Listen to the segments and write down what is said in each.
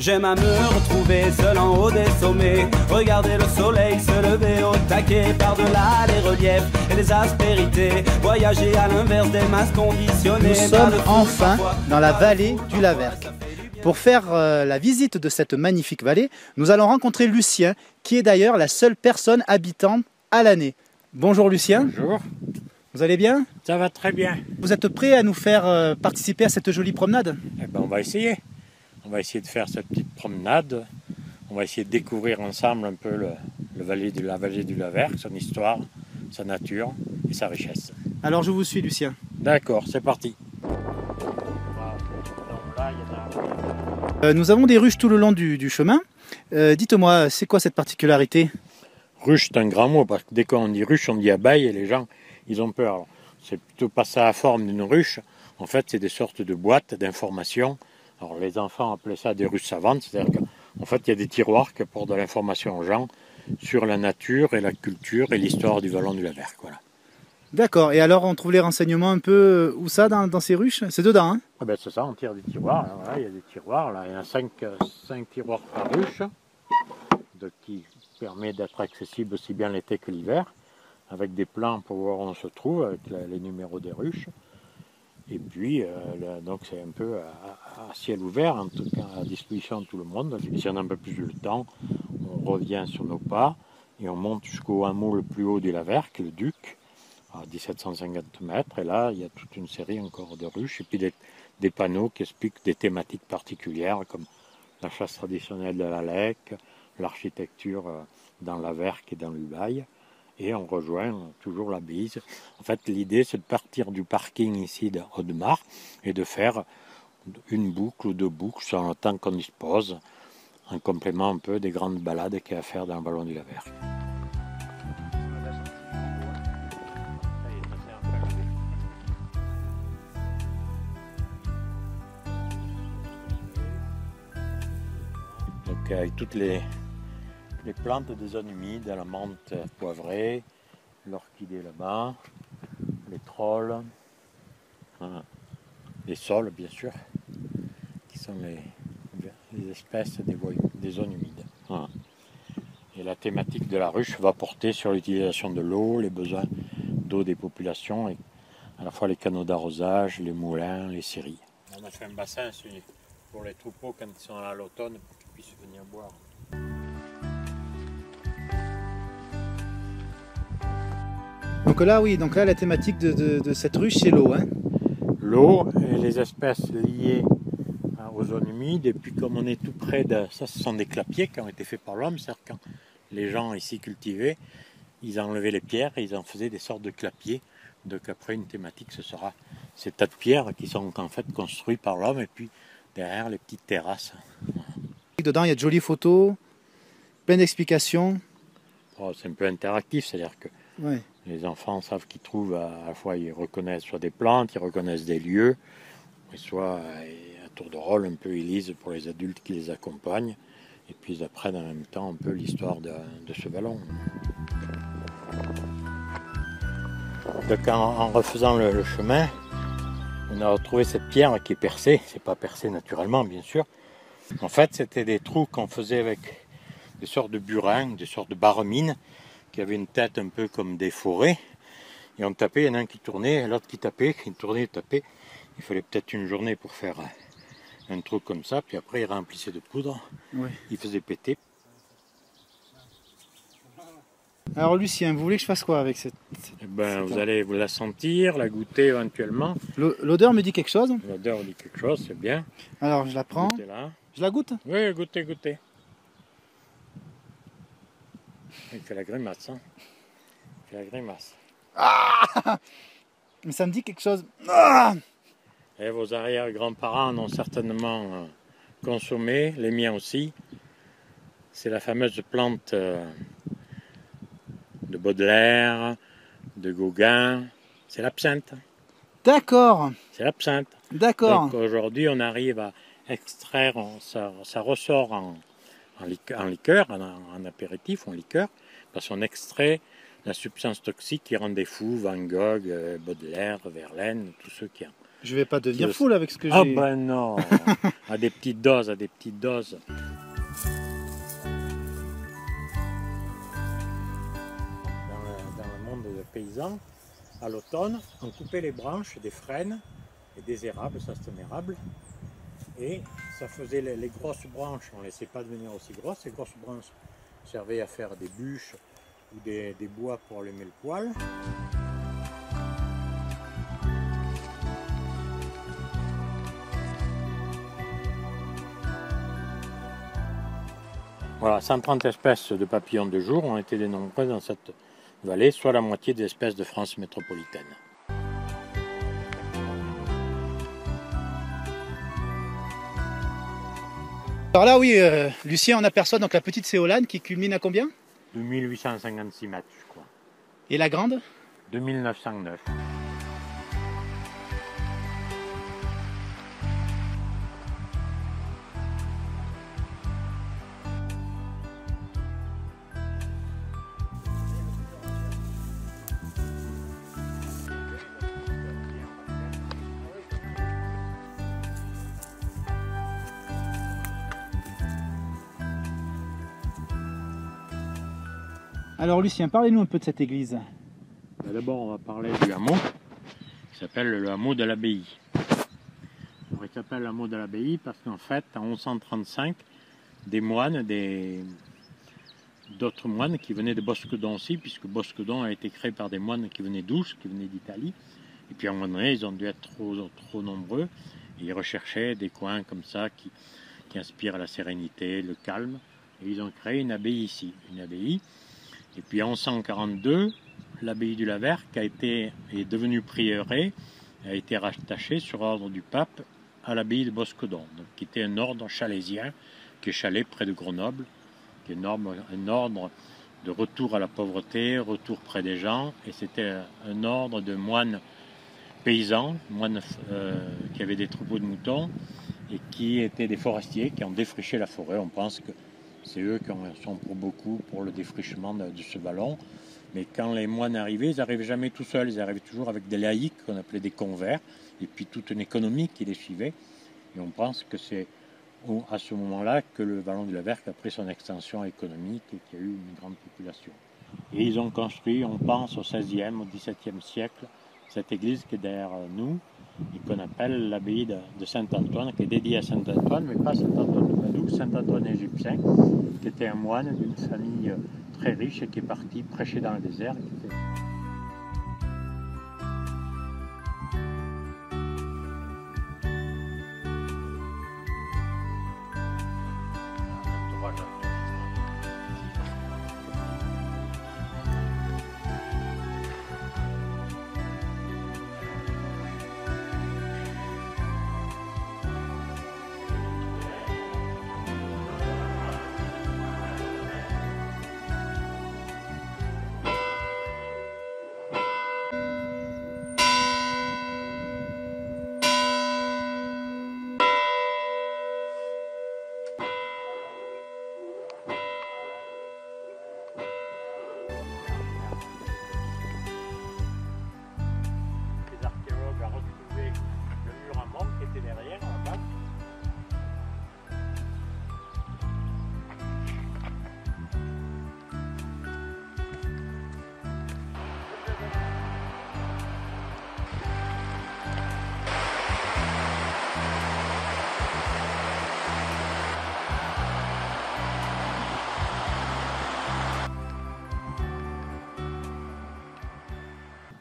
J'aime à me retrouver seul en haut des sommets, regarder le soleil se lever au taquet, par-delà les reliefs et les aspérités, voyager à l'inverse des masses conditionnées. Nous sommes enfin dans la vallée du Laverque. Pour faire la visite de cette magnifique vallée, nous allons rencontrer Lucien, qui est d'ailleurs la seule personne habitante à l'année. Bonjour Lucien. Bonjour. Vous allez bien? Ça va très bien. Vous êtes prêt à nous faire participer à cette jolie promenade? Eh ben, on va essayer. On va essayer de faire cette petite promenade. On va essayer de découvrir ensemble un peu la vallée du Laverque, son histoire, sa nature et sa richesse. Alors je vous suis Lucien. D'accord, c'est parti. Nous avons des ruches tout le long du chemin. Dites-moi, c'est quoi cette particularité? Ruche, c'est un grand mot, parce que dès qu'on dit ruche, on dit abeille et les gens, ils ont peur. C'est plutôt pas ça la forme d'une ruche. En fait, c'est des sortes de boîtes d'information. Alors les enfants appelaient ça des ruches savantes, c'est-à-dire qu'en fait, il y a des tiroirs qui apportent de l'information aux gens sur la nature et la culture et l'histoire du vallon du Laverque. Voilà. D'accord, et alors on trouve les renseignements un peu où ça dans ces ruches? C'est dedans, hein? Ah ben c'est ça, on tire des tiroirs. Là, voilà, il y a des tiroirs, là. Il y a 5 tiroirs par ruche, qui permet d'être accessible aussi bien l'été que l'hiver, avec des plans pour voir où on se trouve, avec les numéros des ruches. Et puis, donc c'est un peu à ciel ouvert, en tout cas à disposition de tout le monde. Si on a un peu plus de temps, on revient sur nos pas et on monte jusqu'au hameau le plus haut du Laverque, le Duc, à 1750 mètres. Et là, il y a toute une série encore de ruches et puis des panneaux qui expliquent des thématiques particulières comme la chasse traditionnelle de la Lec, l'architecture dans la Laverque et dans l'Ubaye. Et on rejoint toujours la Bise. En fait, l'idée, c'est de partir du parking ici de Audemars et de faire une boucle ou deux boucles sur le temps qu'on dispose, en complément un peu des grandes balades qu'il y a à faire dans le vallon du Laverque. Donc, avec toutes les plantes des zones humides, la menthe poivrée, l'orchidée là-bas, les trolls, hein, les sols bien sûr, qui sont les espèces des zones humides. Hein. Et la thématique de la ruche va porter sur l'utilisation de l'eau, les besoins d'eau des populations, et à la fois les canaux d'arrosage, les moulins, les scieries. On a fait un bassin pour les troupeaux quand ils sont à l'automne pour qu'ils puissent venir boire. Donc là, oui, donc là, la thématique de cette ruche, c'est l'eau, hein? L'eau et les espèces liées aux zones humides. Et puis comme on est tout près de... Ça, ce sont des clapiers qui ont été faits par l'homme. C'est-à-dire quand les gens ici cultivaient, ils enlevaient les pierres et ils en faisaient des sortes de clapiers. Donc après, une thématique, ce sera ces tas de pierres qui sont en fait construits par l'homme. Et puis derrière, les petites terrasses. Dedans, il y a de jolies photos, plein d'explications. Oh, c'est un peu interactif, c'est-à-dire que Ouais. les enfants savent qu'ils trouvent, à la fois ils reconnaissent soit des plantes, ils reconnaissent des lieux, et soit à tour de rôle un peu ils lisent pour les adultes qui les accompagnent, et puis ils apprennent en même temps un peu l'histoire de ce vallon. Donc en refaisant le chemin, on a retrouvé cette pierre qui est percée, c'est pas percé naturellement bien sûr. En fait c'était des trous qu'on faisait avec des sortes de burins, des sortes de barres-mines, qui avait une tête un peu comme des forêts, et on tapait, il y en a un qui tournait, l'autre qui tapait, qui tournait, tapait. Il fallait peut-être une journée pour faire un trou comme ça, puis après il remplissait de poudre, Ouais. il faisait péter. Alors Lucien, vous voulez que je fasse quoi avec cette... Et ben, vous allez vous la sentir, la goûter éventuellement. L'odeur me dit quelque chose. L'odeur dit quelque chose, c'est bien. Alors je la prends. Goûtez-la. Je la goûte? Oui, goûtez, goûtez. Il fait la grimace, hein. Il fait la grimace. Ah! Mais ça me dit quelque chose. Ah! Et vos arrière-grands-parents en ont certainement consommé, les miens aussi. C'est la fameuse plante de Baudelaire, de Gauguin. C'est l'absinthe. D'accord. C'est l'absinthe. D'accord. Donc aujourd'hui, on arrive à extraire, ça ressort en liqueur, en apéritif, en liqueur, parce qu'on extrait la substance toxique qui rendait fou Van Gogh, Baudelaire, Verlaine, tous ceux qui Je vais pas devenir fou là avec ce que j'ai. Ah ben non, à des petites doses, à des petites doses. Dans le monde des paysans, à l'automne, on coupait les branches des frênes et des érables, ça c'est un érable, et ça faisait les grosses branches, on ne laissait pas devenir aussi grosses, les grosses branches servaient à faire des bûches ou des bois pour allumer le poêle. Voilà, 130 espèces de papillons de jour ont été dénombrées dans cette vallée, soit la moitié des espèces de France métropolitaine. Alors là, oui, Lucien, on aperçoit donc la petite Séolane qui culmine à combien? 2856 mètres, je crois. Et la grande? 2909. Alors Lucien, parlez-nous un peu de cette église. D'abord, on va parler du hameau, qui s'appelle le hameau de l'Abbaye. Il s'appelle le hameau de l'Abbaye parce qu'en fait, en 1135, des moines, d'autres moines qui venaient de Bosquedon aussi, puisque Bosquedon a été créé par des moines qui venaient d'Ouche, qui venaient d'Italie. Et puis à un moment donné, ils ont dû être trop nombreux. Et ils recherchaient des coins comme ça qui inspirent la sérénité, le calme. Et ils ont créé une abbaye ici, une abbaye. Et puis en 1142, l'abbaye du Laverque est devenue prieuré, a été rattachée sur ordre du pape à l'abbaye de Bosquedon, donc, qui était un ordre chalésien, qui est Chalais près de Grenoble, qui est un ordre de retour à la pauvreté, retour près des gens, et c'était un ordre de moines paysans, moines qui avaient des troupeaux de moutons, et qui étaient des forestiers, qui ont défriché la forêt. On pense que c'est eux qui sont pour beaucoup pour le défrichement de ce vallon. Mais quand les moines arrivaient, ils n'arrivaient jamais tout seuls, ils arrivaient toujours avec des laïcs qu'on appelait des convers, et puis toute une économie qui les suivait. Et on pense que c'est à ce moment-là que le vallon du Laverque a pris son extension économique et qu'il y a eu une grande population. Et ils ont construit, on pense, au XVIe, au XVIIe siècle, cette église qui est derrière nous, et qu'on appelle l'abbaye de Saint-Antoine, qui est dédiée à Saint-Antoine, mais pas Saint-Antoine de Padoue, Saint-Antoine égyptien, qui était un moine d'une famille très riche et qui est parti prêcher dans le désert.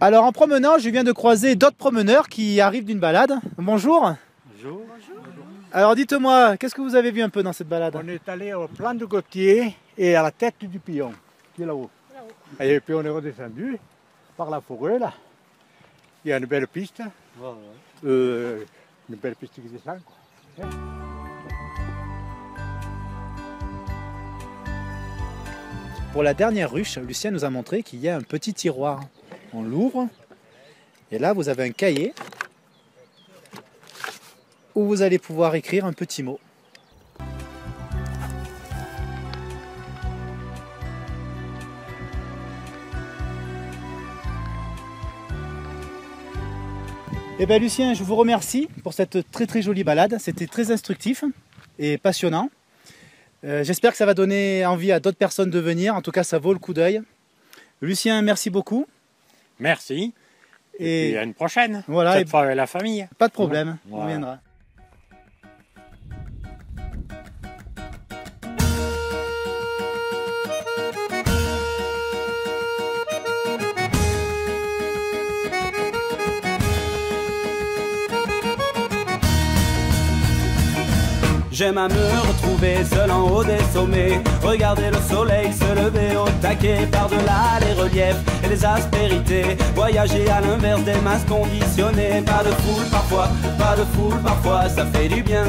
Alors en promenant, je viens de croiser d'autres promeneurs qui arrivent d'une balade. Bonjour. Bonjour. Alors dites-moi, qu'est-ce que vous avez vu un peu dans cette balade? On est allé au plan de Gautier et à la tête du Pillon, qui est là-haut. Et puis on est redescendu par la forêt là. Il y a une belle piste. Une belle piste qui descend, quoi. Pour la dernière ruche, Lucien nous a montré qu'il y a un petit tiroir. On l'ouvre et là vous avez un cahier où vous allez pouvoir écrire un petit mot. Eh bien Lucien, je vous remercie pour cette très jolie balade. C'était très instructif et passionnant. J'espère que ça va donner envie à d'autres personnes de venir. En tout cas, ça vaut le coup d'œil. Lucien, merci beaucoup. Merci. Et puis à une prochaine. Voilà, cette fois avec la famille. Pas de problème, voilà. On viendra. J'aime à me retrouver seul en haut des sommets, regarder le soleil se lever au taquet, par-delà les reliefs et les aspérités, voyager à l'inverse des masses conditionnées. Pas de foule parfois, ça fait du bien.